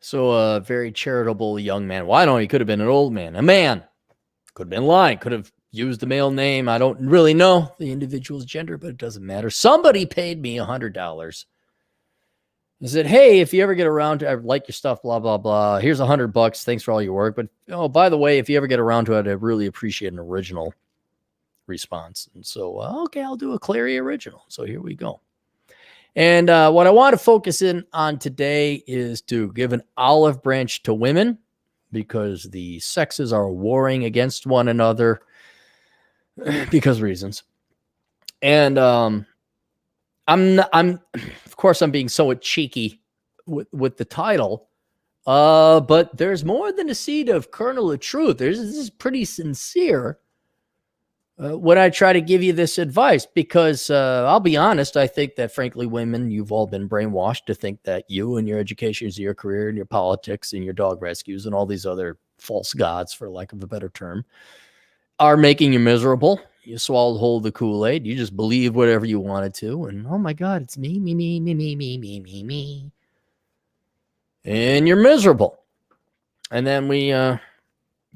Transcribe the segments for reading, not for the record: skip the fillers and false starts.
So a very charitable young man. Well, I don't know. He could have been an old man. A man. Could have been lying. Could have used the male name. I don't really know the individual's gender, but it doesn't matter. Somebody paid me $100. He said, hey, if you ever get around to, I like your stuff, blah, blah, blah. Here's $100. Thanks for all your work. But, oh, by the way, if you ever get around to it, I'd really appreciate an original response. And so, okay, I'll do a Clary original. So here we go. And what I want to focus in on today is to give an olive branch to women, because the sexes are warring against one another because reasons. And of course, I'm being somewhat cheeky with the title, but there's more than a seed of kernel of truth. This is pretty sincere when I try to give you this advice, because I'll be honest, I think that, frankly, women, you've all been brainwashed to think that you and your education is your career and your politics and your dog rescues and all these other false gods, for lack of a better term, are making you miserable. You swallowed whole the Kool-Aid. You just believe whatever you wanted to. And, oh, my God, it's me. And you're miserable. And then we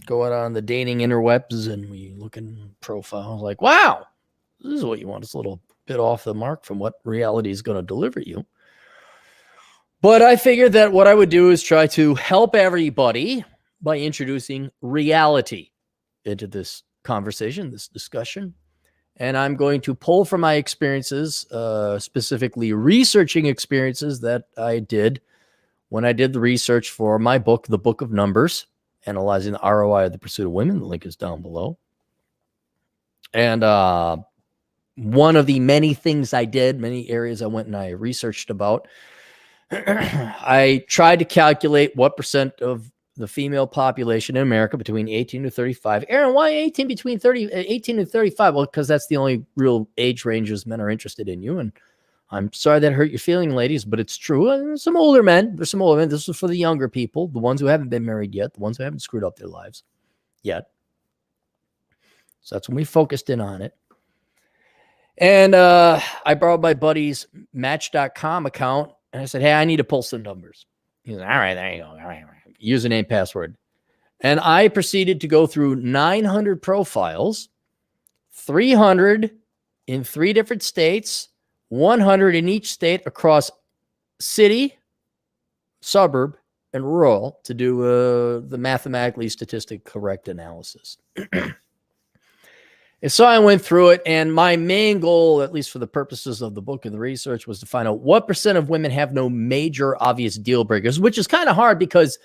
go out on the dating interwebs and we look in profiles like, wow, this is what you want. It's a little bit off the mark from what reality is going to deliver you. But I figured that what I would do is try to help everybody by introducing reality into this conversation, this discussion. And I'm going to pull from my experiences, specifically researching experiences that I did when I did the research for my book, The Book of Numbers, Analyzing the ROI of the Pursuit of Women. The link is down below. And one of the many things I did, many areas I went and I researched about, I tried to calculate what percent of the female population in America between 18 to 35. Aaron, why 18 between 18 and 35? Well, because that's the only real age ranges men are interested in you. And I'm sorry that hurt your feeling, ladies, but it's true. There's some older men. There's some older men. This is for the younger people, the ones who haven't been married yet, the ones who haven't screwed up their lives yet. So that's when we focused in on it. And I borrowed my buddy's Match.com account, and I said, hey, I need to pull some numbers. He said, all right, there you go. All right. Username, password. And I proceeded to go through 900 profiles, 300 in 3 different states, 100 in each state across city, suburb, and rural to do the mathematically statistic correct analysis. And so I went through it, and my main goal, at least for the purposes of the book and the research, was to find out what percent of women have no major obvious deal breakers, which is kind of hard because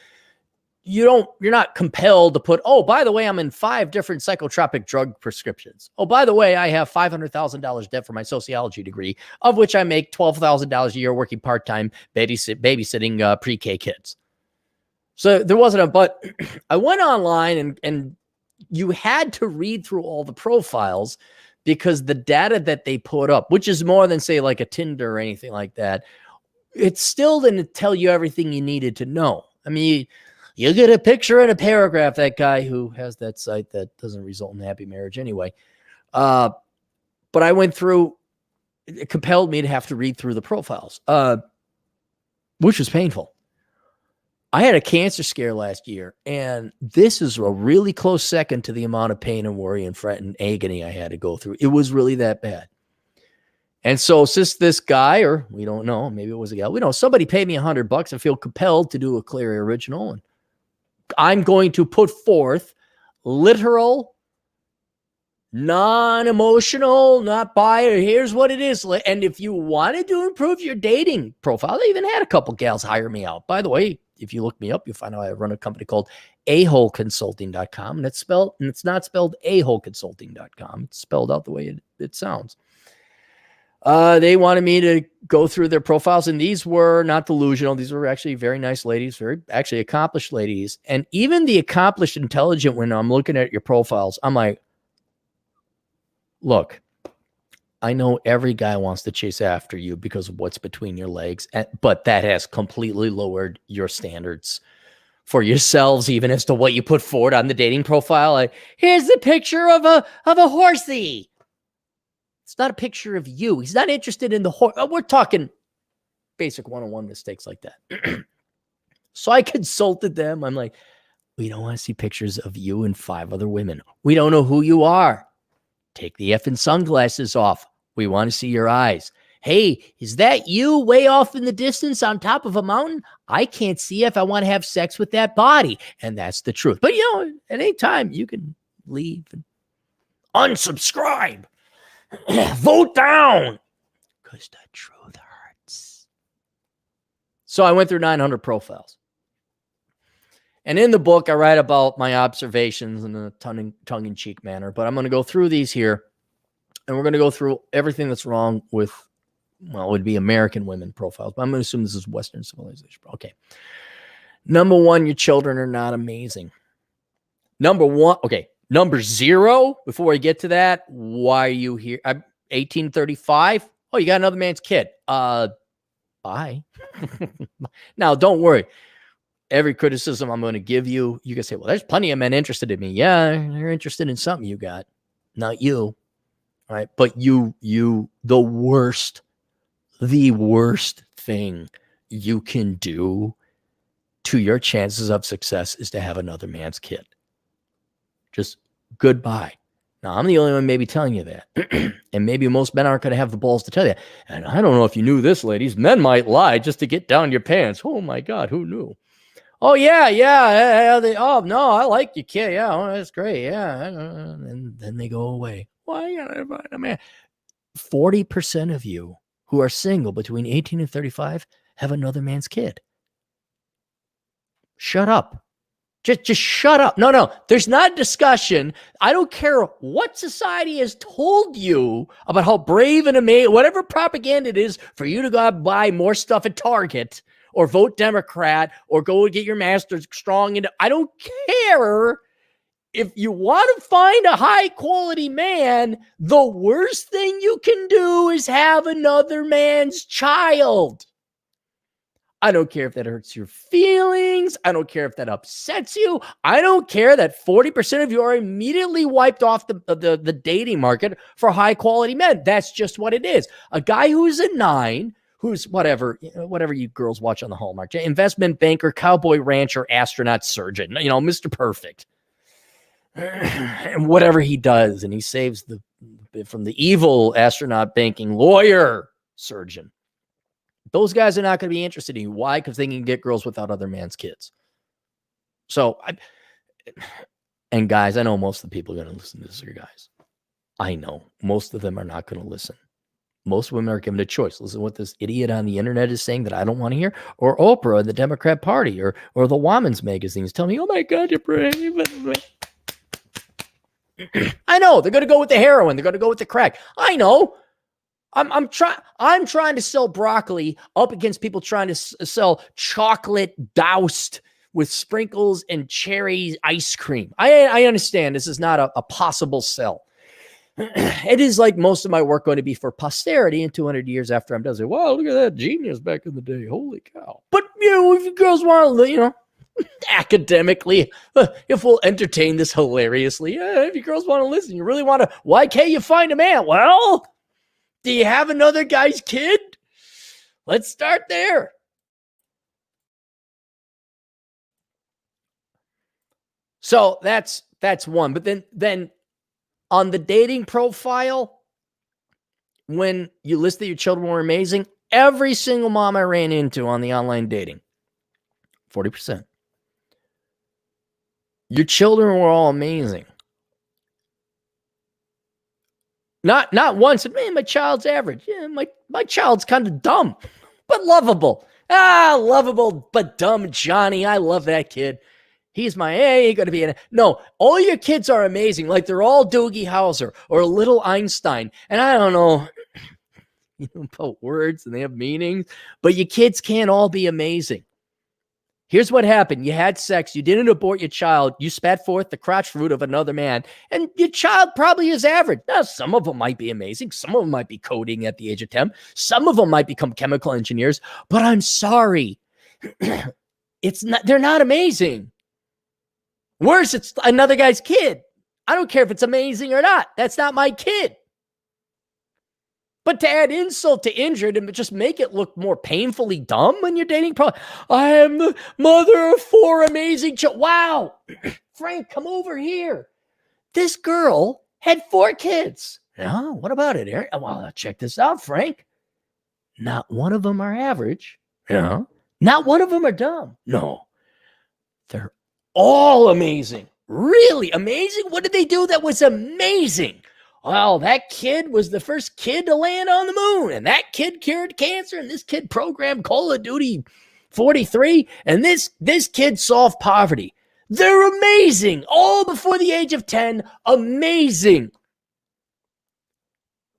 you're not compelled to put, oh, by the way, I'm in 5 different psychotropic drug prescriptions. Oh, by the way, I have $500,000 debt for my sociology degree, of which I make $12,000 a year working part-time babysitting pre-K kids. So there wasn't a, but I went online and you had to read through all the profiles because the data that they put up, which is more than, say, like a Tinder or anything like that, it still didn't tell you everything you needed to know. I mean, you get a picture and a paragraph, that guy who has that site that doesn't result in a happy marriage anyway. But I went through, it compelled me to have to read through the profiles, which was painful. I had a cancer scare last year, and this is a really close second to the amount of pain and worry and fret and agony I had to go through. It was really that bad. And so since this guy, or we don't know, maybe it was a guy, we know somebody paid me $100, I feel compelled to do a Clary original, and I'm going to put forth literal, non-emotional, not biased. Here's what it is. And if you wanted to improve your dating profile, they even had a couple gals hire me out. By the way, if you look me up, you'll find out I run a company called aholeconsulting.com, and it's not spelled aholeconsulting.com. It's spelled out the way it sounds. They wanted me to go through their profiles, and these were not delusional. These were actually very nice ladies, very actually accomplished ladies. And even the accomplished, intelligent, when I'm looking at your profiles, I'm like, look, I know every guy wants to chase after you because of what's between your legs, but that has completely lowered your standards for yourselves, even as to what you put forward on the dating profile. Like, here's the picture of a horsey. It's not a picture of you. He's not interested in the horse. We're talking basic one-on-one mistakes like that. So I consulted them. I'm like, we don't want to see pictures of you and 5 other women. We don't know who you are. Take the effing sunglasses off. We want to see your eyes. Hey, is that you way off in the distance on top of a mountain? I can't see if I want to have sex with that body. And that's the truth. But, at any time, you can leave and unsubscribe. Vote down. Because the truth hurts. So I went through 900 profiles. And in the book, I write about my observations in a tongue-in-cheek manner. But I'm going to go through these here. And we're going to go through everything that's wrong with, it would be American women profiles. But I'm going to assume this is Western civilization. Okay. Number 1, your children are not amazing. Number 0, before I get to that, why are you here? 1835. Oh, you got another man's kid. Bye. Now, don't worry. Every criticism I'm going to give you, you can say, well, there's plenty of men interested in me. Yeah, they're interested in something you got. Not you. All right. But the worst thing you can do to your chances of success is to have another man's kid. Just goodbye. Now, I'm the only one maybe telling you that. And maybe most men aren't going to have the balls to tell you. And I don't know if you knew this, ladies. Men might lie just to get down your pants. Oh, my God. Who knew? Oh, yeah. No, I like your kid. Yeah, that's great. Yeah. And then they go away. Why you gotta find a man? 40% of you who are single between 18 and 35 have another man's kid. Shut up. Just shut up. No. There's not a discussion. I don't care what society has told you about how brave and amazing, whatever propaganda it is for you to go out and buy more stuff at Target or vote Democrat or go and get your master's strong. I don't care. If you want to find a high quality man, the worst thing you can do is have another man's child. I don't care if that hurts your feelings. I don't care if that upsets you. I don't care that 40% of you are immediately wiped off the dating market for high quality men. That's just what it is. A guy who's a 9, who's whatever you girls watch on the Hallmark, investment banker, cowboy rancher, astronaut, surgeon, Mr. Perfect. And whatever he does, and he saves from the evil astronaut banking lawyer surgeon. Those guys are not going to be interested in you. Why? Because they can get girls without other man's kids. So, and guys, I know most of the people are going to listen to this are guys. I know most of them are not going to listen. Most women are given a choice. Listen to what this idiot on the internet is saying that I don't want to hear, or Oprah and the Democrat Party, or the women's magazines tell me, oh my God, you're brave. I know they're going to go with the heroin. They're going to go with the crack. I know. I'm trying to sell broccoli up against people trying to sell chocolate doused with sprinkles and cherry ice cream. I understand this is not a possible sell. It is like most of my work going to be for posterity in 200 years after I'm done. Say, wow, look at that genius back in the day. Holy cow. But, if you girls want to, academically, if we'll entertain this hilariously, if you girls want to listen, you really want to, why can't you find a man? Well, do you have another guy's kid? Let's start there. So that's one. But then on the dating profile, when you list that your children were amazing, every single mom I ran into on the online dating, 40%. Your children were all amazing. Not once. Man, my child's average. Yeah, my child's kind of dumb, but lovable. Lovable, but dumb Johnny. I love that kid. He's my, he going to be in it. No, all your kids are amazing. Like they're all Doogie Howser or a little Einstein. And I don't know, about words and they have meanings, but your kids can't all be amazing. Here's what happened. You had sex. You didn't abort your child. You spat forth the crotch fruit of another man. And your child probably is average. Now, some of them might be amazing. Some of them might be coding at the age of 10. Some of them might become chemical engineers. But I'm sorry. They're not amazing. Worse, it's another guy's kid. I don't care if it's amazing or not. That's not my kid. But to add insult to injured and just make it look more painfully dumb when you're dating, I am the mother of 4 amazing children. Wow. Frank, come over here. This girl had 4 kids. Yeah, what about it, Eric? Well, check this out, Frank. Not one of them are average. Yeah. Not one of them are dumb. No. They're all amazing. Really amazing? What did they do that was amazing? Well, that kid was the first kid to land on the moon, and that kid cured cancer, and this kid programmed Call of Duty 43, and this kid solved poverty. They're amazing. All before the age of 10. Amazing.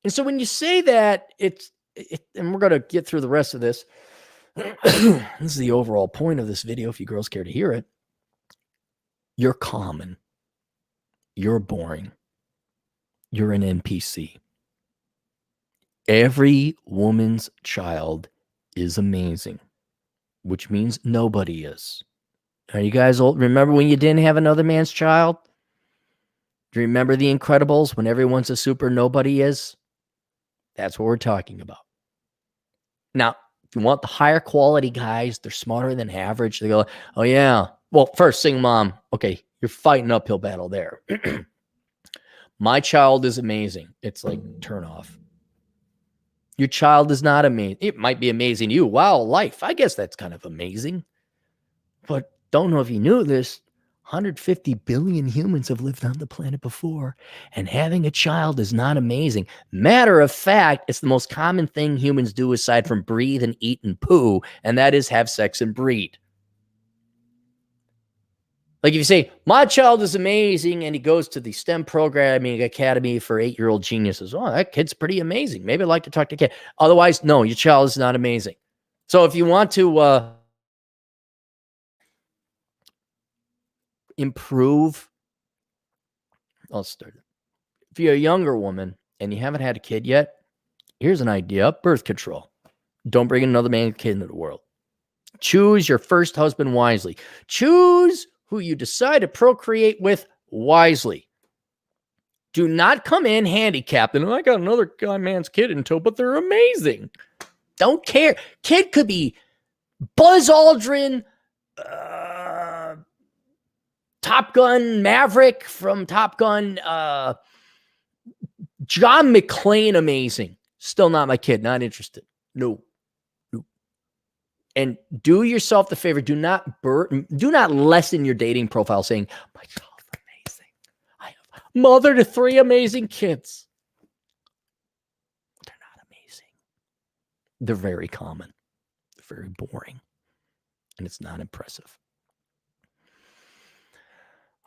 And so when you say that, and we're going to get through the rest of this. This is the overall point of this video, if you girls care to hear it. You're common. You're boring. You're an NPC. Every woman's child is amazing, which means nobody is. Are you guys old? Remember when you didn't have another man's child? Do you remember The Incredibles when everyone's a super, nobody is? That's what we're talking about. Now, if you want the higher quality guys, they're smarter than average. They go, oh yeah. Well, first, single mom. Okay, you're fighting uphill battle there. My child is amazing. It's like, turn off. Your child is not amazing. It might be amazing to you. Wow, life. I guess that's kind of amazing. But don't know if you knew this. 150 billion humans have lived on the planet before, and having a child is not amazing. Matter of fact, it's the most common thing humans do aside from breathe and eat and poo, and that is have sex and breed. Like if you say, my child is amazing, and he goes to the STEM programming academy for 8-year-old geniuses. Oh, that kid's pretty amazing. Maybe I'd like to talk to a kid. Otherwise, no, your child is not amazing. So if you want to improve, I'll start it. If you're a younger woman and you haven't had a kid yet, here's an idea. Birth control. Don't bring another man's kid into the world. Choose your first husband wisely. Choose who you decide to procreate with wisely. Do not come in handicapped and I got another man's kid in tow, but they're amazing. Don't care. Kid could be Buzz Aldrin, Top Gun Maverick from Top Gun, John McClane, amazing. Still not my kid. Not interested. No. And do yourself the favor. Do not lessen your dating profile saying, my child's amazing. I have mother to 3 amazing kids. They're not amazing. They're very common. They're very boring. And it's not impressive.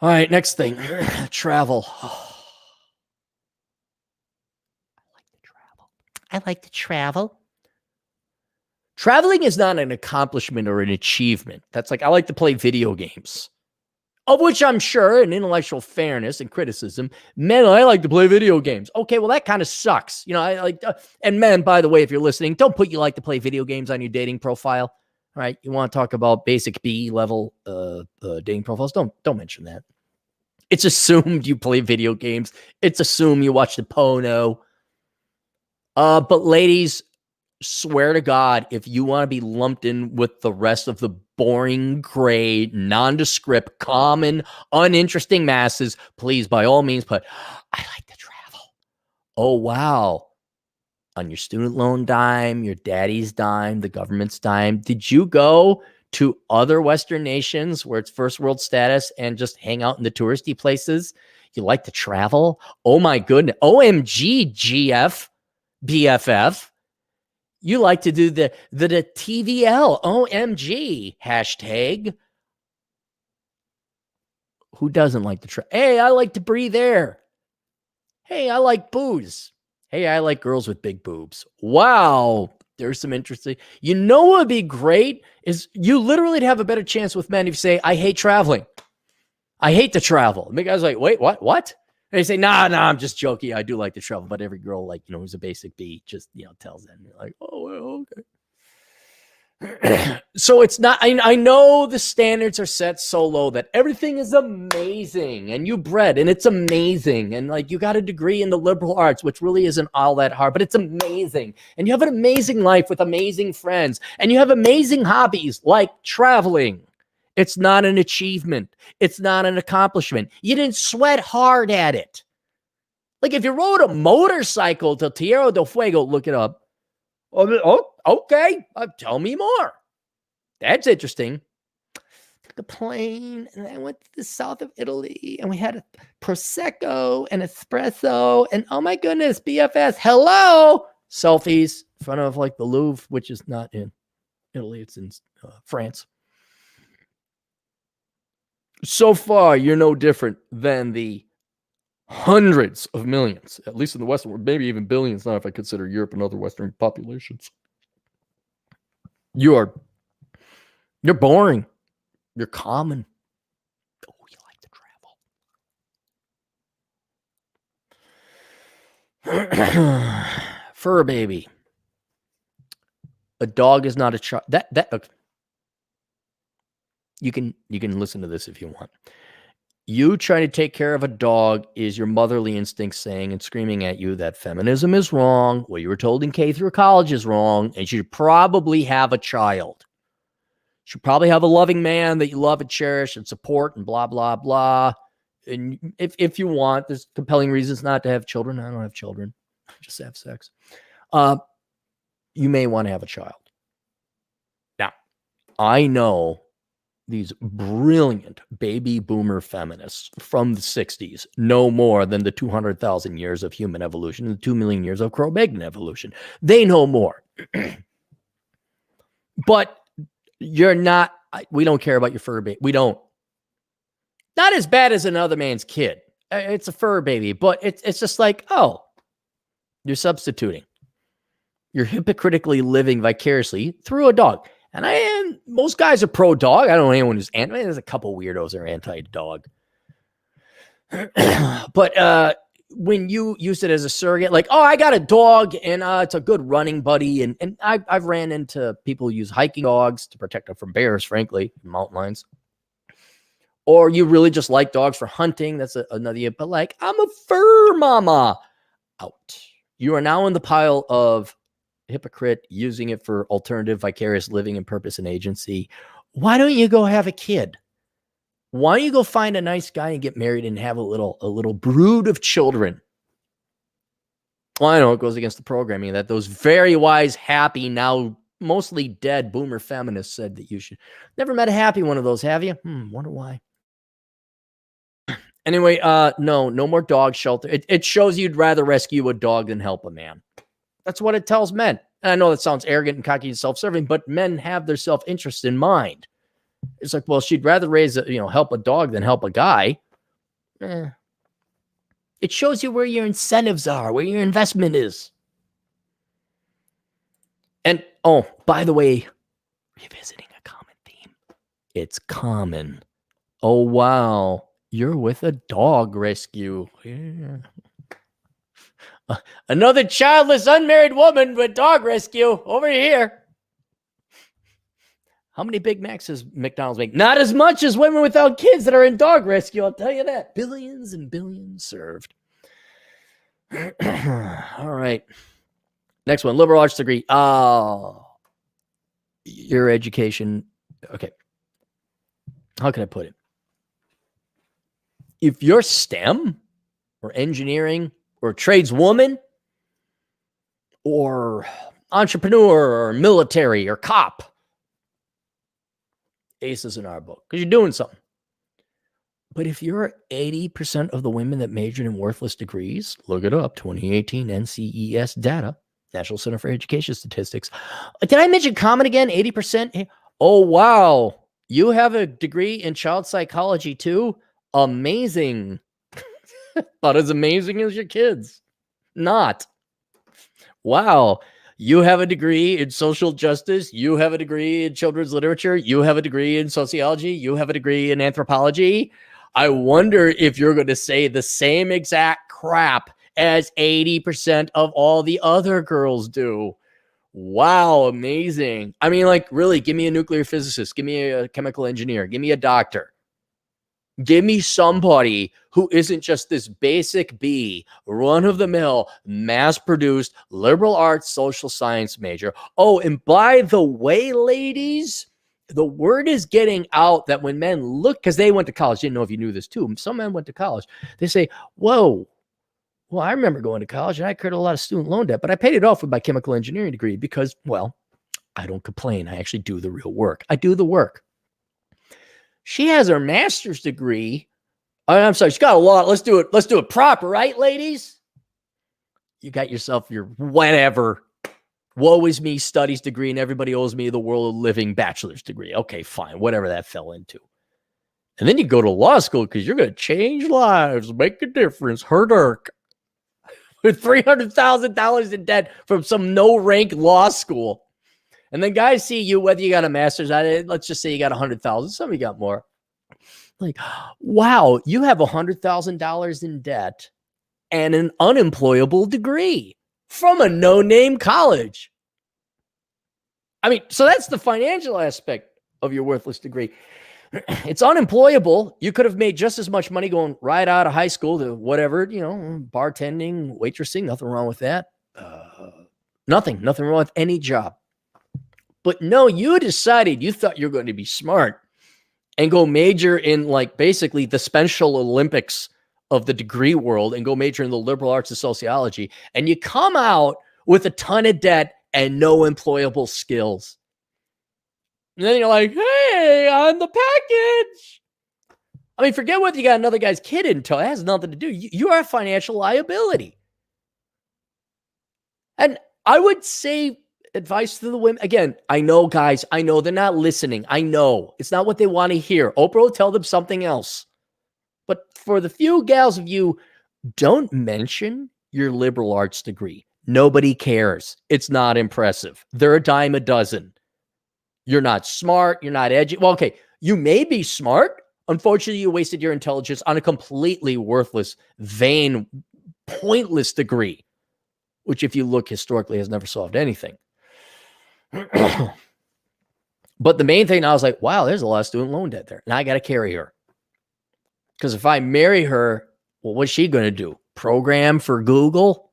All right, next thing. Travel. Oh. I like to travel. Traveling is not an accomplishment or an achievement. That's like, I like to play video games, of which I'm sure, in intellectual fairness and criticism, men, I like to play video games. Okay, well, that kind of sucks. You know, I like, and men, by the way, if you're listening, don't put you like to play video games on your dating profile. All right, you want to talk about basic B level dating profiles? Don't mention that. It's assumed you play video games. It's assumed you watch the porno. But ladies, swear to God, if you want to be lumped in with the rest of the boring, gray, nondescript, common, uninteresting masses, please, by all means, put, I like to travel. Oh, wow. On your student loan dime, your daddy's dime, the government's dime. Did you go to other Western nations where it's first world status and just hang out in the touristy places? You like to travel? Oh, my goodness. OMG, GF, BFF. You like to do the TVL, OMG, hashtag. Who doesn't like to try? Hey, I like to breathe air. Hey, I like booze. Hey, I like girls with big boobs. Wow, there's some interesting. You know what would be great is you literally have a better chance with men if you say, I hate traveling. I hate to travel. And the guy's like, wait, what? And they say, nah, I'm just joking. I do like to travel. But every girl, like, who's a basic B just, tells them. You're like, oh, well, okay. So it's not, I know the standards are set so low that everything is amazing and you bred and it's amazing. And like you got a degree in the liberal arts, which really isn't all that hard, but it's amazing. And you have an amazing life with amazing friends and you have amazing hobbies like traveling. It's not an achievement. It's not an accomplishment. You didn't sweat hard at it. Like if you rode a motorcycle to Tierra del Fuego, look it up. Oh, okay. Tell me more. That's interesting. Took a plane and I went to the south of Italy and we had a Prosecco and espresso and oh my goodness, BFS. Hello. Selfies in front of like the Louvre, which is not in Italy. It's in France. So far, you're no different than the hundreds of millions, at least in the Western world, maybe even billions now if I consider Europe and other Western populations. You're boring. You're common. Oh, you like to travel. Fur baby. A dog is not a child. Okay. You can listen to this if you want. You trying to take care of a dog is your motherly instinct saying and screaming at you that feminism is wrong, what you were told in K through college is wrong, and you should probably have a child. You should probably have a loving man that you love and cherish and support and blah, blah, blah. And if you want, there's compelling reasons not to have children. I don't have children. I just have sex. You may want to have a child. Now, I know these brilliant baby boomer feminists from the 60s know more than the 200,000 years of human evolution and the 2 million years of Cro-Magnon evolution. They know more. But you're not, we don't care about your fur baby. We don't. Not as bad as another man's kid. It's a fur baby, but it's just like, oh, you're substituting. You're hypocritically living vicariously through a dog. And most guys are pro dog. I don't know anyone who's anti. There's a couple weirdos that are anti dog. But when you use it as a surrogate, like, oh, I got a dog and it's a good running buddy. And I've ran into people who use hiking dogs to protect them from bears, frankly, mountain lions. Or you really just like dogs for hunting. That's another. But like, I'm a fur mama. Out. You are now in the pile of hypocrite using it for alternative vicarious living and purpose and agency. Why don't you go have a kid? Why don't you go find a nice guy and get married and have a little brood of children? Well, I know it goes against the programming that those very wise, happy, now mostly dead boomer feminists said that you should. Never met a happy one of those, have you? Wonder why. Anyway, no more dog shelter. It shows you'd rather rescue a dog than help a man. That's what it tells men. And I know that sounds arrogant and cocky and self-serving, but men have their self-interest in mind. It's like, well, she'd rather help a dog than help a guy. It shows you where your incentives are, where your investment is. And, oh, by the way, revisiting a common theme. It's common. Oh, wow. You're with a dog rescue. Yeah. Another childless, unmarried woman with dog rescue over here. How many Big Macs does McDonald's make? Not as much as women without kids that are in dog rescue, I'll tell you that. Billions and billions served. All right. Next one, liberal arts degree. Oh, your education. Okay. How can I put it? If you're STEM or engineering or tradeswoman or entrepreneur or military or cop, aces in our book because you're doing something. But if you're 80% of the women that majored in worthless degrees, look it up, 2018 NCES data, National Center for Education Statistics. Did I mention common again? 80%? Oh, wow. You have a degree in child psychology too? Amazing. Not as amazing as your kids. Not. Wow. You have a degree in social justice. You have a degree in children's literature. You have a degree in sociology. You have a degree in anthropology. I wonder if you're going to say the same exact crap as 80% of all the other girls do. Wow, amazing. I mean, like, really, give me a nuclear physicist, give me a chemical engineer, give me a doctor. Give me somebody who isn't just this basic B, run-of-the-mill, mass-produced, liberal arts, social science major. Oh, and by the way, ladies, the word is getting out that when men look, because they went to college, didn't know if you knew this too. Some men went to college. They say, whoa, well, I remember going to college and I incurred a lot of student loan debt, but I paid it off with my chemical engineering degree because, well, I don't complain. I actually do the real work. I do the work. She has her master's degree. I'm sorry, she's got a lot. Let's do it proper, right, ladies? You got yourself your whatever. Woe is me studies degree, and everybody owes me the world of living bachelor's degree. Okay, fine, whatever that fell into. And then you go to law school because you're going to change lives, make a difference, hurt with $300,000 in debt from some no-rank law school. And then guys see you, whether you got a master's, let's just say you got 100,000. Some of you got more. Like, wow, you have $100,000 in debt and an unemployable degree from a no-name college. I mean, so that's the financial aspect of your worthless degree. It's unemployable. You could have made just as much money going right out of high school to whatever, bartending, waitressing, nothing wrong with that. Nothing wrong with any job. But no, you decided you thought you were going to be smart and go major in like basically the Special Olympics of the degree world and go major in the liberal arts of sociology. And you come out with a ton of debt and no employable skills. And then you're like, hey, on the package. I mean, forget whether you got another guy's kid in tow. It has nothing to do. You are a financial liability. And I would say advice to the women. Again, I know, guys, I know they're not listening. I know it's not what they want to hear. Oprah will tell them something else. But for the few gals of you, don't mention your liberal arts degree. Nobody cares. It's not impressive. They're a dime a dozen. You're not smart. You're not educated. Well, okay, you may be smart. Unfortunately, you wasted your intelligence on a completely worthless, vain, pointless degree, which if you look historically has never solved anything. But the main thing, I was like, wow, there's a lot of student loan debt there. Now I got to carry her. Because if I marry her, well, what's she going to do? Program for Google?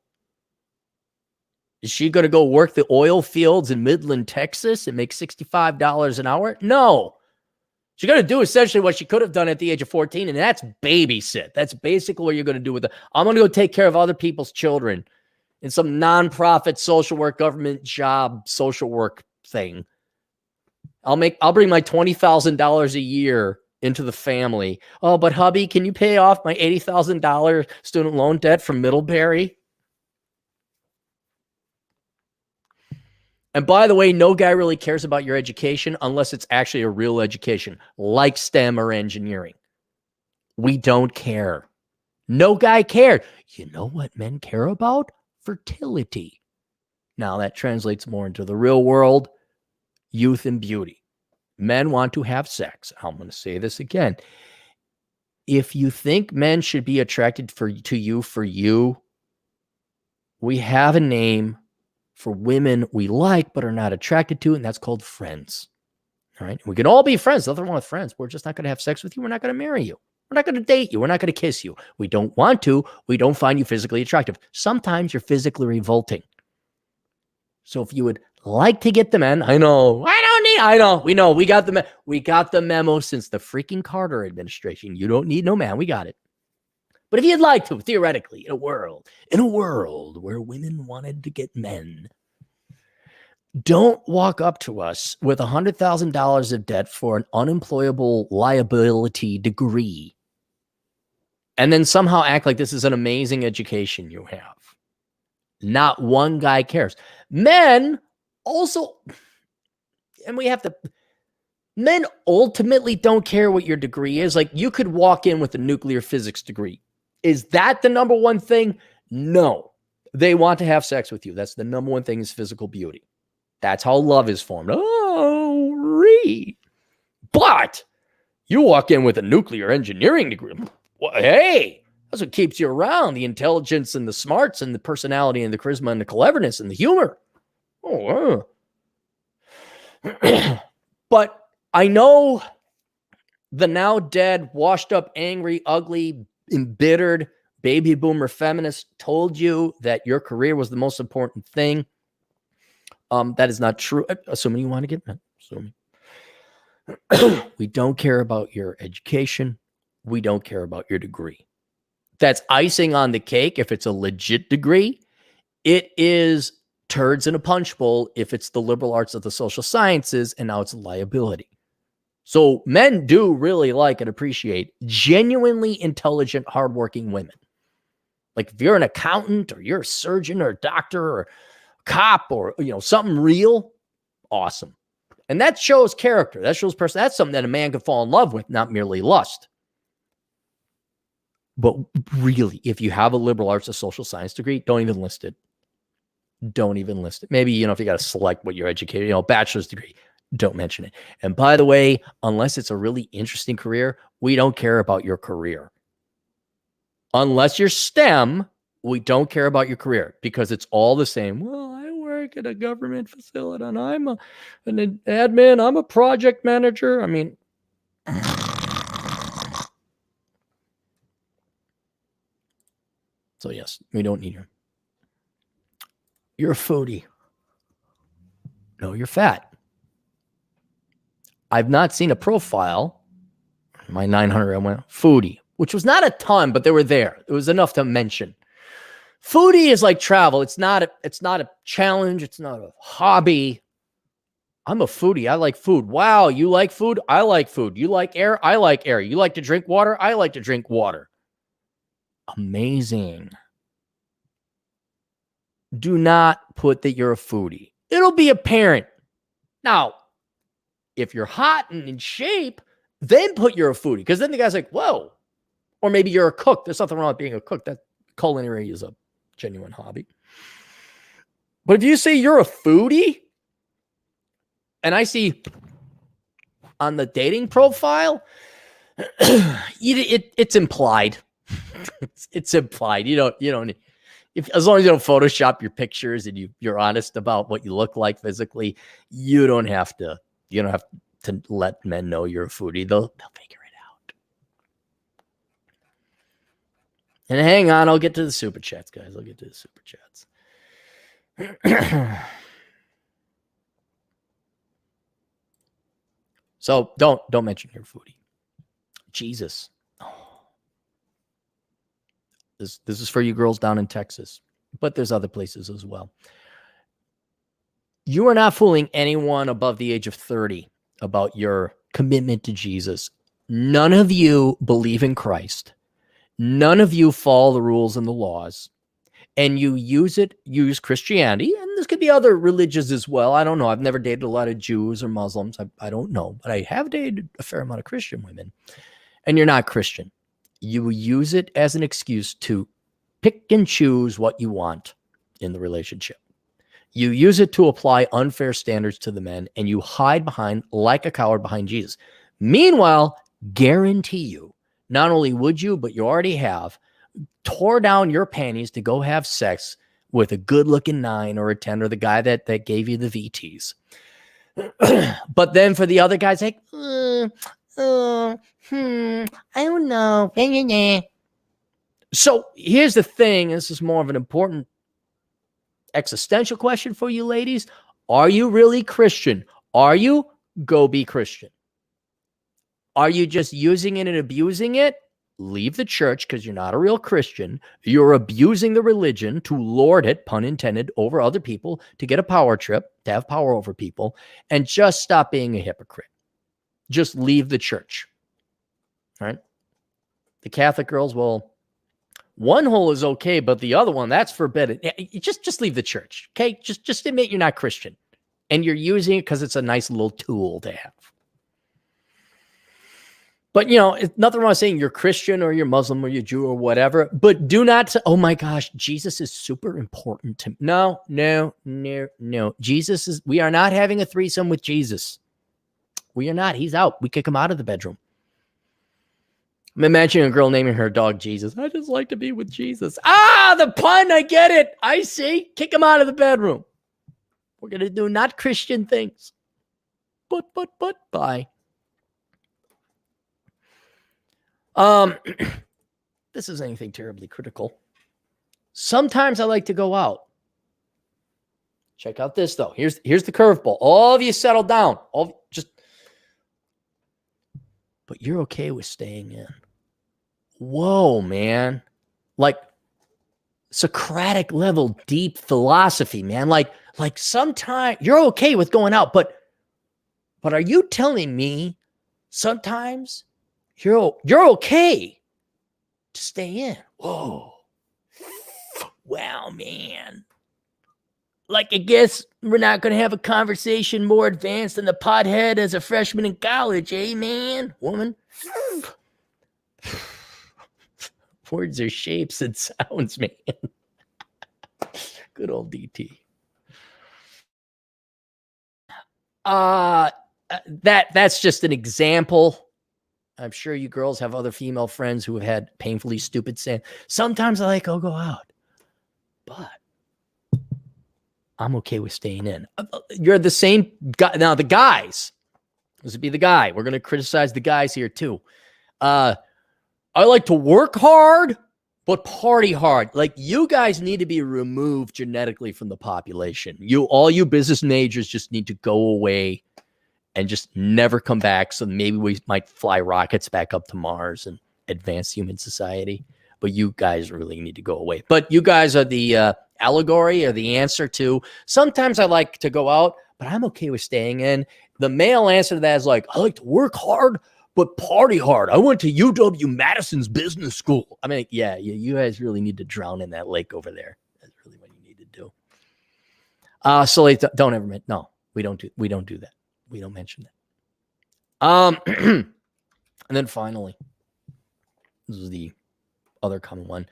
Is she going to go work the oil fields in Midland, Texas and make $65 an hour? No. She's going to do essentially what she could have done at the age of 14, and that's babysit. That's basically what you're going to do with it. I'm going to go take care of other people's children in some nonprofit social work, government job, social work thing. I'll bring my $20,000 a year into the family. Oh, but hubby, can you pay off my $80,000 student loan debt from Middlebury? And by the way, no guy really cares about your education unless it's actually a real education, like STEM or engineering. We don't care. No guy cared. You know what men care about? Fertility. Now that translates more into the real world, youth and beauty. Men want to have sex. I'm going to say this again. If you think men should be attracted to you for you, we have a name for women we like but are not attracted to, and that's called friends. All right? We can all be friends. Nothing wrong with friends. We're just not going to have sex with you. We're not going to marry you. We're not going to date you. We're not going to kiss you. We don't want to. We don't find you physically attractive. Sometimes you're physically revolting. So if you would like to get the men, we got the memo since the freaking Carter administration. You don't need no man. We got it. But if you'd like to, theoretically, in a world where women wanted to get men, don't walk up to us with $100,000 of debt for an unemployable liability degree and then somehow act like this is an amazing education you have. Not one guy cares. Men also, and men ultimately don't care what your degree is. Like, you could walk in with a nuclear physics degree. Is that the number one thing? No. They want to have sex with you. That's the number one thing, is physical beauty. That's how love is formed. But you walk in with a nuclear engineering degree. Well, hey, that's what keeps you around. The intelligence and the smarts and the personality and the charisma and the cleverness and the humor. Oh, but I know the now dead, washed up, angry, ugly, embittered baby boomer feminist told you that your career was the most important thing. That is not true. Assuming you want to get men. Assuming. We don't care about your education. We don't care about your degree. That's icing on the cake if it's a legit degree. It is turds in a punch bowl if it's the liberal arts of the social sciences, and now it's a liability. So men do really like and appreciate genuinely intelligent, hardworking women. Like if you're an accountant or you're a surgeon or a doctor or a cop or, something real, awesome. And that shows character. That shows person. That's something that a man can fall in love with, not merely lust. But really, if you have a liberal arts or social science degree, don't even list it. Don't even list it. Maybe, if you got to select what you're educated, bachelor's degree, don't mention it. And by the way, unless it's a really interesting career, we don't care about your career. Unless you're STEM, we don't care about your career because it's all the same. Well, I work at a government facility and I'm an admin. I'm a project manager. I mean, so yes, we don't need you. You're a foodie. No, you're fat. I've not seen a profile. My 900, I went foodie, which was not a ton, but they were there. It was enough to mention. Foodie is like travel. It's not a challenge. It's not a hobby. I'm a foodie. I like food. Wow, you like food? I like food. You like air? I like air. You like to drink water? I like to drink water. Amazing. Do not put that you're a foodie. It'll be apparent. Now, if you're hot and in shape, then put you're a foodie. Because then the guy's like, whoa. Or maybe you're a cook. There's nothing wrong with being a cook. That culinary is a genuine hobby. But if you say you're a foodie, and I see on the dating profile, it's implied. It's implied. You don't. As long as you don't Photoshop your pictures and you're honest about what you look like physically, you don't have to let men know you're a foodie. They'll figure it out. And hang on, I'll get to the super chats, guys. I'll get to the super chats. So don't mention your foodie. Jesus. This is for you girls down in Texas, but there's other places as well. You are not fooling anyone above the age of 30 about your commitment to Jesus. None of you believe in Christ. None of you follow the rules and the laws. And you use Christianity, and this could be other religions as well. I don't know. I've never dated a lot of Jews or Muslims. I don't know. But I have dated a fair amount of Christian women. And you're not Christian. You use it as an excuse to pick and choose what you want in the relationship. You use it to apply unfair standards to the men, and you hide behind, like a coward, behind Jesus. Meanwhile, guarantee you, not only would you, but you already have, tore down your panties to go have sex with a good-looking 9 or a 10 or the guy that gave you the VTs. But then for the other guys, like, I don't know. So here's the thing. This is more of an important existential question for you ladies. Are you really Christian? Are you? Go be Christian. Are you just using it and abusing it? Leave the church because you're not a real Christian. You're abusing the religion to lord it, pun intended, over other people, to get a power trip, to have power over people, and just stop being a hypocrite. Just leave the church. All right? The Catholic girls, well, one hole is okay, but the other one, that's forbidden. Just leave the church, okay? Just admit you're not Christian. And you're using it because it's a nice little tool to have. But, it's nothing wrong with saying you're Christian or you're Muslim or you're Jew or whatever. But do not say, oh my gosh, Jesus is super important to me. No. We are not having a threesome with Jesus. We are not. He's out. We kick him out of the bedroom. I'm imagining a girl naming her dog Jesus. I just like to be with Jesus. Ah, the pun. I get it. I see. Kick him out of the bedroom. We're going to do not Christian things. But, bye. This is anything terribly critical. Sometimes I like to go out. Check out this, though. Here's the curveball. All of you settle down. But you're okay with staying in. Whoa, man. Like Socratic level deep philosophy, man. Like sometimes you're okay with going out, but are you telling me sometimes you're okay to stay in? Whoa. Wow, man. Like, I guess we're not going to have a conversation more advanced than the pothead as a freshman in college, eh, man? Woman? Words are shapes and sounds, man. Good old DT. That's just an example. I'm sure you girls have other female friends who have had painfully stupid saying. Sometimes I like, I'll go out, but I'm okay with staying in. You're the same guy. Now, the guys, this would be the guy. We're going to criticize the guys here too. I like to work hard, but party hard. Like, you guys need to be removed genetically from the population. All you business majors just need to go away and just never come back. So maybe we might fly rockets back up to Mars and advance human society. But you guys really need to go away. But you guys are the allegory or the answer to, sometimes I like to go out, but I'm okay with staying in. The male answer to that is like, I like to work hard, but party hard. I went to UW-Madison's business school. I mean, yeah, you guys really need to drown in that lake over there. That's really what you need to do. So like, don't ever, no, we don't do that. We don't mention that. And then finally, this is the other common one.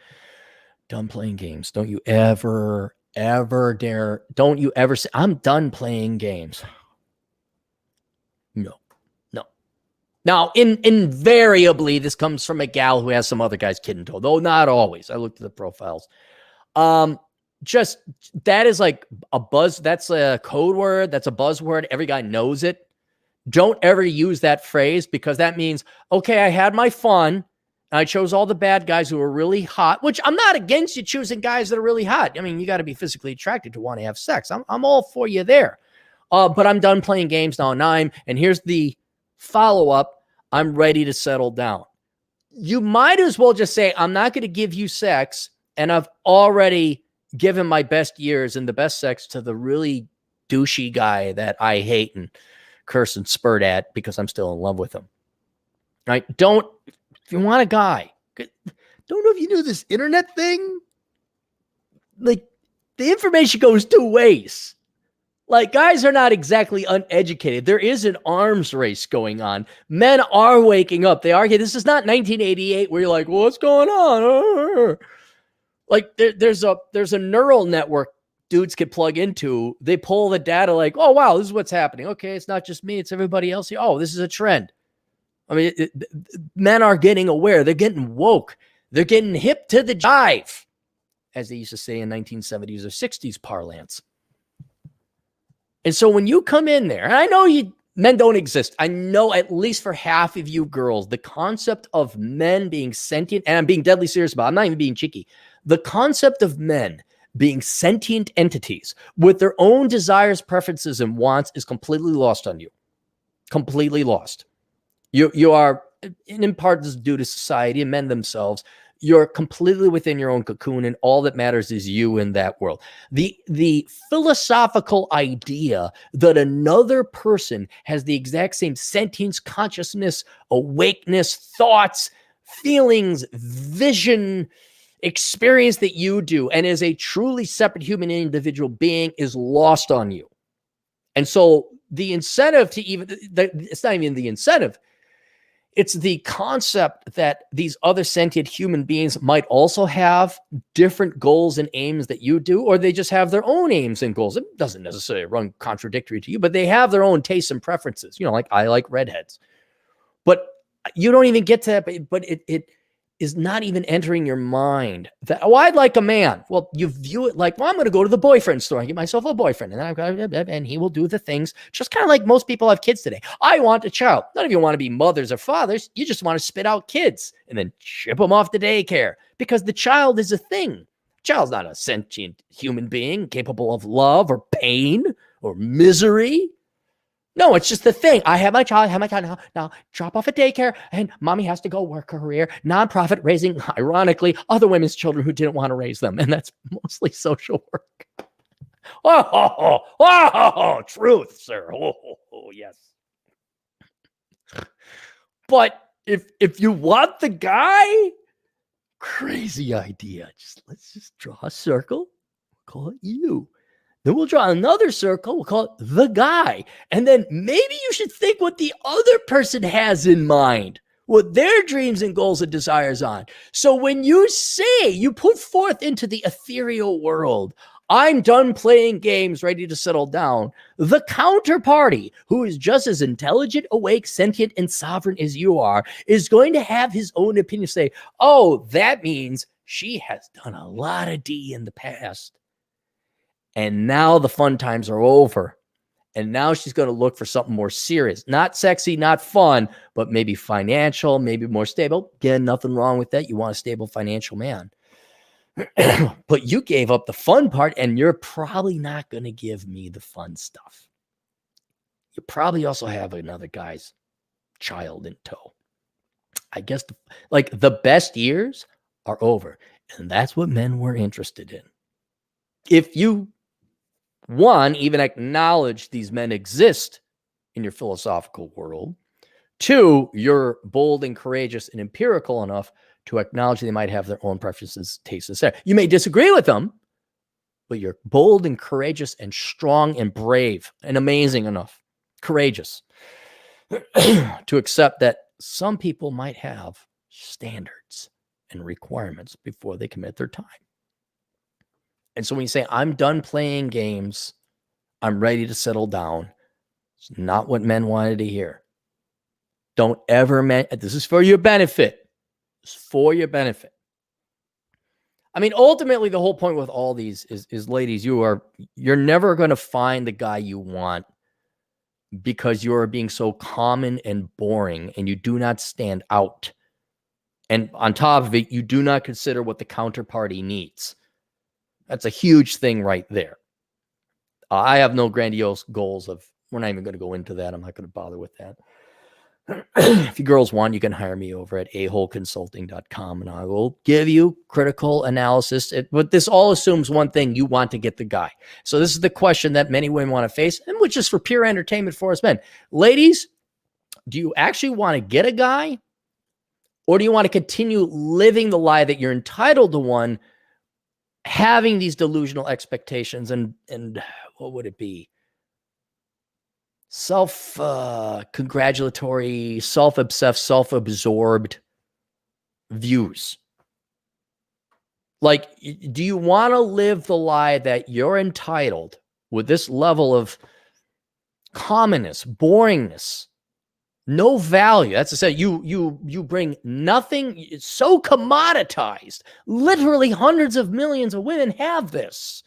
Done playing games. Don't you ever dare. Don't you ever say, I'm done playing games. No. Now, invariably, this comes from a gal who has some other guy's kid in tow, though not always. I looked at the profiles. Just that is like a buzz. That's a code word. That's a buzzword. Every guy knows it. Don't ever use that phrase, because that means, okay, I had my fun. I chose all the bad guys who are really hot, which I'm not against you choosing guys that are really hot. I mean, you got to be physically attracted to want to have sex. I'm all for you there. But I'm done playing games now. And here's the follow-up. I'm ready to settle down. You might as well just say, I'm not going to give you sex, and I've already given my best years and the best sex to the really douchey guy that I hate and curse and spurt at because I'm still in love with him. Right? If you want a guy, don't know if you knew this internet thing. Like, the information goes two ways. Like, guys are not exactly uneducated. There is an arms race going on. Men are waking up. They are. This is not 1988 where you're like, well, what's going on? Like, there's a neural network dudes can plug into. They pull the data like, oh, wow, this is what's happening. Okay, it's not just me. It's everybody else here. Oh, this is a trend. I mean, men are getting aware. They're getting woke. They're getting hip to the jive, as they used to say in 1970s or 60s parlance. And so when you come in there, and I know men don't exist. I know, at least for half of you girls, the concept of men being sentient, and I'm being deadly serious about it, I'm not even being cheeky. The concept of men being sentient entities with their own desires, preferences, and wants is completely lost on you. Completely lost. You are, in part, this is due to society and men themselves. You're completely within your own cocoon, and all that matters is you in that world. The philosophical idea that another person has the exact same sentience, consciousness, awakeness, thoughts, feelings, vision, experience that you do, and is a truly separate human individual being, is lost on you. And so the incentive to it's not even the incentive. It's the concept that these other sentient human beings might also have different goals and aims that you do, or they just have their own aims and goals. It doesn't necessarily run contradictory to you, but they have their own tastes and preferences. You know, like I like redheads. But you don't even get to that, but is not even entering your mind. That, oh, I'd like a man. Well, you view it like, well, I'm going to go to the boyfriend store and get myself a boyfriend. And then I've got, and he will do the things just kind of like most people have kids today. I want a child. None of you want to be mothers or fathers. You just want to spit out kids and then ship them off to daycare because the child is a thing. Child's not a sentient human being capable of love or pain or misery. No, it's just the thing. I have my child, now drop off at daycare, and mommy has to go work her career, nonprofit raising, ironically, other women's children who didn't want to raise them. And that's mostly social work. Truth, sir. Yes. But if you want the guy, crazy idea. Let's just draw a circle, call it you. Then we'll draw another circle. We'll call it the guy. And then maybe you should think what the other person has in mind, what their dreams and goals and desires on. So when you say, you put forth into the ethereal world, I'm done playing games, ready to settle down, the counterparty, who is just as intelligent, awake, sentient, and sovereign as you are, is going to have his own opinion. Say, oh, that means she has done a lot of D in the past. And now the fun times are over. And now she's going to look for something more serious. Not sexy, not fun, but maybe financial, maybe more stable. Again, nothing wrong with that. You want a stable financial man. But you gave up the fun part, and you're probably not going to give me the fun stuff. You probably also have another guy's child in tow. I guess the best years are over. And that's what men were interested in. If you one, even acknowledge these men exist in your philosophical world. Two, you're bold and courageous and empirical enough to acknowledge they might have their own preferences, tastes, and desires. You may disagree with them, but you're bold and courageous and strong and brave and amazing enough, courageous, to accept that some people might have standards and requirements before they commit their time. And so when you say, I'm done playing games, I'm ready to settle down, it's not what men wanted to hear. Don't ever, this is for your benefit. It's for your benefit. I mean, ultimately, the whole point with all these is ladies, you're never going to find the guy you want because you are being so common and boring and you do not stand out. And on top of it, you do not consider what the counterparty needs. That's a huge thing right there. I have no grandiose goals we're not even going to go into that. I'm not going to bother with that. If you girls want, you can hire me over at aholeconsulting.com and I will give you critical analysis. But this all assumes one thing: you want to get the guy. So this is the question that many women want to face, and which is for pure entertainment for us men. Ladies, do you actually want to get a guy, or do you want to continue living the lie that you're entitled to one, having these delusional expectations and what would it be? Self-congratulatory, self-obsessed, self-absorbed views. Like, do you want to live the lie that you're entitled with this level of commonness, boringness, no value? That's to say, you bring nothing. It's so commoditized. Literally hundreds of millions of women have this.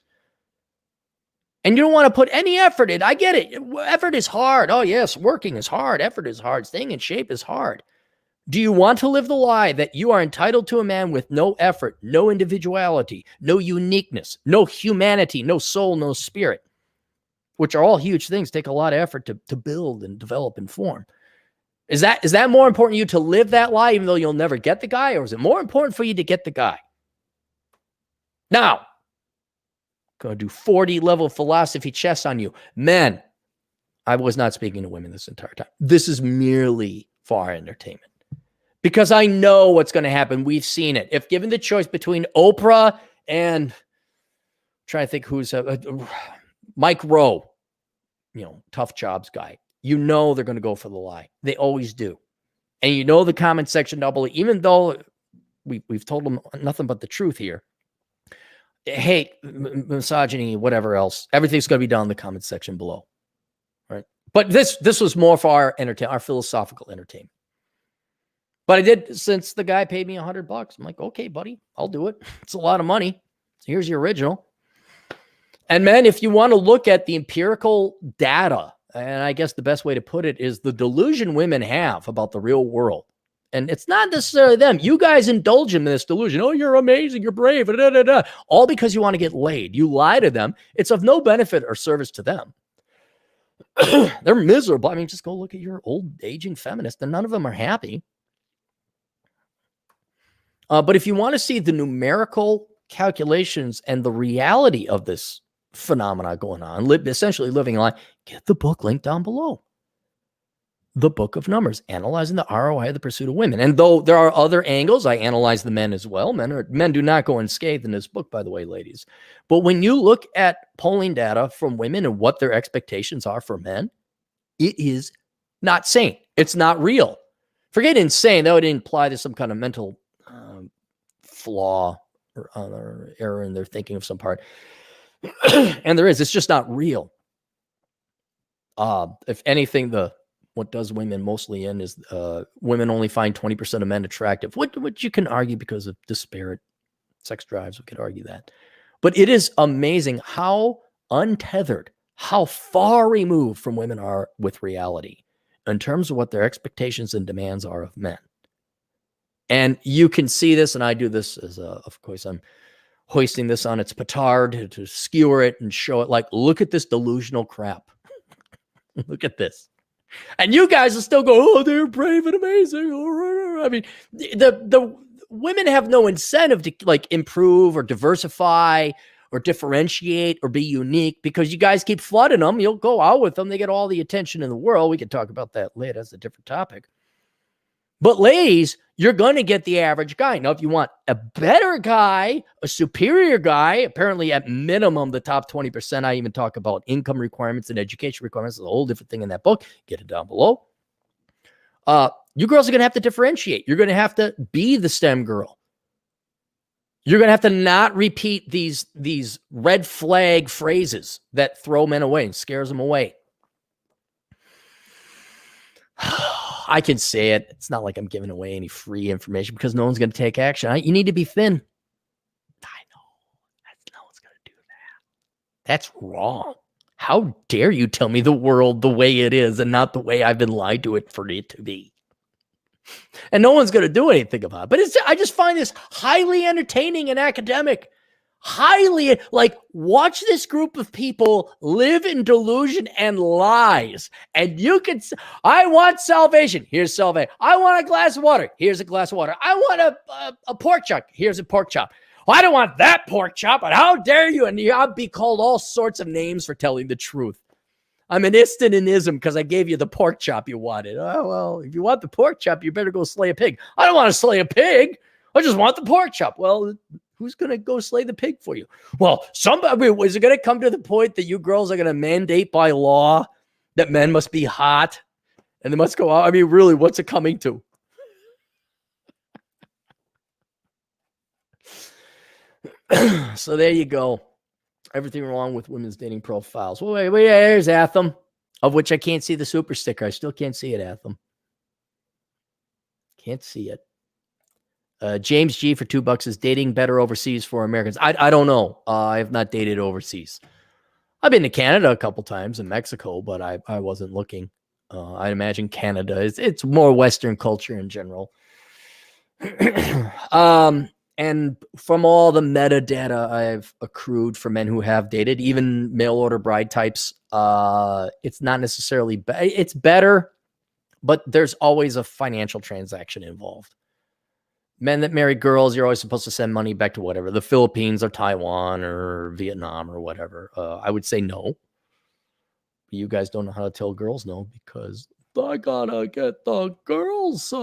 And you don't want to put any effort in. I get it. Effort is hard. Oh, yes, working is hard. Effort is hard. Staying in shape is hard. Do you want to live the lie that you are entitled to a man with no effort, no individuality, no uniqueness, no humanity, no soul, no spirit, which are all huge things, take a lot of effort to build and develop and form? Is that more important to you to live that lie even though you'll never get the guy, or is it more important for you to get the guy? Now, going to do 40 level philosophy chess on you. Men, I was not speaking to women this entire time. This is merely for our entertainment, because I know what's going to happen. We've seen it. If given the choice between Oprah and, I'm trying to think who's Mike Rowe, tough jobs guy, they're going to go for the lie. They always do. And the comment section double, even though we've told them nothing but the truth here, hate, misogyny, whatever else, everything's going to be down in the comment section below, right? But this was more for our entertainment, our philosophical entertainment. But I did, since the guy paid me $100. I'm like, okay, buddy, I'll do it. It's a lot of money. Here's your original. And man, if you want to look at the empirical data, and I guess the best way to put it is the delusion women have about the real world. And it's not necessarily them. You guys indulge in this delusion. Oh, you're amazing. You're brave. Da, da, da. All because you want to get laid. You lie to them. It's of no benefit or service to them. They're miserable. I mean, just go look at your old aging feminists, and none of them are happy. But if you want to see the numerical calculations and the reality of this phenomena going on, essentially living a lie, get the book linked down below. The Book of Numbers, Analyzing the ROI of the Pursuit of Women. And though there are other angles, I analyze the men as well. Men do not go unscathed in this book, by the way, ladies. But when you look at polling data from women and what their expectations are for men, it is not sane. It's not real. Forget insane. That would imply there's some kind of mental flaw or error in their thinking of some part. And there is. It's just not real. If anything, what does women mostly in is women only find 20% of men attractive, which you can argue because of disparate sex drives. We could argue that. But it is amazing how untethered, how far removed from women are with reality in terms of what their expectations and demands are of men. And you can see this, and I do this as of course, I'm hoisting this on its petard to skewer it and show it like, look at this delusional crap. Look at this. And you guys will still go, oh, they're brave and amazing. I mean, the women have no incentive to like improve or diversify or differentiate or be unique because you guys keep flooding them. You'll go out with them. They get all the attention in the world. We can talk about that later. That's a different topic. But ladies, you're going to get the average guy. Now, if you want a better guy, a superior guy, apparently at minimum, the top 20%, I even talk about income requirements and education requirements. It's a whole different thing in that book. Get it down below. You girls are going to have to differentiate. You're going to have to be the STEM girl. You're going to have to not repeat these red flag phrases that throw men away and scares them away. I can say it. It's not like I'm giving away any free information because no one's going to take action. You need to be thin. I know. No one's going to do that. That's wrong. How dare you tell me the world the way it is and not the way I've been lied to it for it to be? And no one's going to do anything about it. But I just find this highly entertaining and academic. Highly, like, watch this group of people live in delusion and lies. And you can, I want salvation. Here's salvation. I want a glass of water. Here's a glass of water. I want a pork chop. Here's a pork chop. Well, I don't want that pork chop, but how dare you? And I'll be called all sorts of names for telling the truth. I'm an ism because I gave you the pork chop you wanted. Oh, well, if you want the pork chop, you better go slay a pig. I don't want to slay a pig. I just want the pork chop. Well, who's going to go slay the pig for you? Well, somebody, is it going to come to the point that you girls are going to mandate by law that men must be hot and they must go out? I mean, really, what's it coming to? So there you go. Everything wrong with women's dating profiles. Well, wait, there's Atham, of which I can't see the super sticker. I still can't see it, Atham. Can't see it. James G for $2 is dating better overseas for Americans. I don't know. I have not dated overseas. I've been to Canada a couple times and Mexico, but I wasn't looking. I imagine Canada it's more Western culture in general. And from all the metadata I've accrued for men who have dated, even mail order bride types, it's not necessarily it's better, but there's always a financial transaction involved. Men that marry girls, you're always supposed to send money back to whatever, the Philippines or Taiwan or Vietnam or whatever. I would say no. You guys don't know how to tell girls no because I gotta get the girls.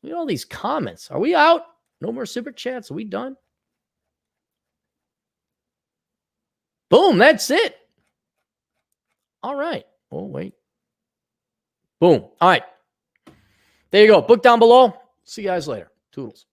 Look at all these comments. Are we out? No more super chats. Are we done? Boom, that's it. All right. Oh, wait. Boom. All right. There you go. Book down below. See you guys later. Toodles.